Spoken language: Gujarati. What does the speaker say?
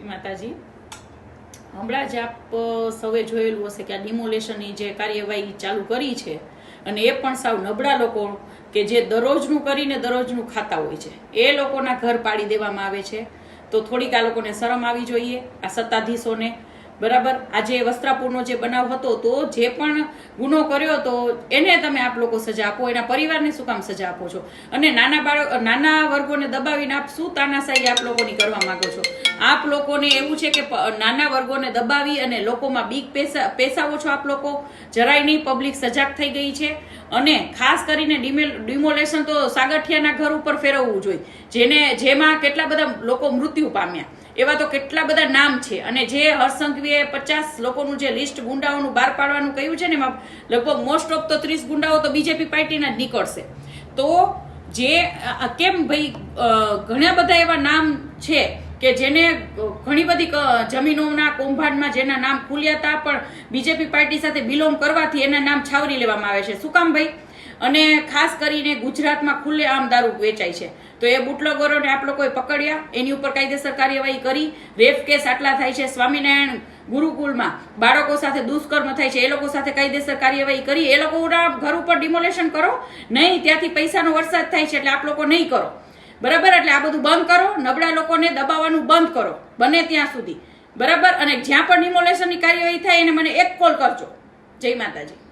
માતાજી, હમણાં જ આપ સૌએ જોયેલું હશે કે આ ડિમોલેશનની જે કાર્યવાહી ચાલુ કરી છે, અને એ પણ સાવ નબળા લોકો કે જે દરરોજનું કરીને દરરોજનું ખાતા હોય છે, એ લોકોના ઘર પાડી દેવામાં આવે છે. તો થોડીક આ લોકોને શરમ આવી જોઈએ, આ સત્તાધીશોને. બરાબર, આજે વસ્ત્રાપુરનો જે બનાવ હતો, તો જે પણ ગુનો કર્યો તો એને તમે આપ લોકો સજા આપો, એના પરિવારને શું કામ સજા આપો છો? અને નાના વર્ગોને દબાવીને આપ શું તાનાશાહી આપ લોકોની કરવા માંગો છો? આપ લોકોને એવું છે કે નાના વર્ગોને દબાવી અને લોકોમાં બીક પેસાવો છો આપ લોકો. જરાય નહીં, પબ્લિક સજાગ થઈ ગઈ છે. અને ખાસ કરીને ડિમોલેશન તો સાગઠિયાના ઘર ઉપર ફેરવવું જોઈએ, જેમાં કેટલા બધા લોકો મૃત્યુ પામ્યા, એવા તો કેટલા બધા નામ છે. અને જે હર્ષસંઘવીએ 50 લોકોનું જે લિસ્ટ ગુંડાઓનું બહાર પાડવાનું કહ્યું છે ને, એમાં લગભગ મોસ્ટ ઓફ તો 30 ગુંડાઓ તો બીજેપી પાર્ટીના જ નીકળશે. તો જે કેમ ભાઈ, ઘણા બધા એવા નામ છે કે જેને ઘણી બધી જમીનોના કૌભાંડમાં જેના નામ ખુલ્યા હતા, પણ બીજેપી પાર્ટી સાથે બિલોંગ કરવાથી એના નામ છાવરી લેવામાં આવે છે. શું કામ ભાઈ? અને ખાસ કરીને ગુજરાતમાં ખુલ્લે આમ દારૂ વેચાય છે, તો એ બુટલેગરોને આપ લોકોએ પકડ્યા, એની ઉપર કાયદેસર કાર્યવાહી કરી. રેપ કેસ આટલા થાય છે, સ્વામિનારાયણ ગુરુકુળમાં બાળકો સાથે દુષ્કર્મ થાય છે, એ લોકો સાથે કાયદેસર કાર્યવાહી કરી. એ લોકોના ઘર ઉપર ડિમોલેશન કરો નહીં, ત્યાંથી પૈસાનો વરસાદ થાય છે, એટલે આપ લોકો નહીં કરો. બરાબર, એટલે આ બધું બંધ કરો, નબળા લોકોને દબાવવાનું બંધ કરો બને ત્યાં સુધી. બરાબર, અને જ્યાં પણ ડિમોલેશનની કાર્યવાહી થાય એને મને એક કોલ કરજો. જય માતાજી.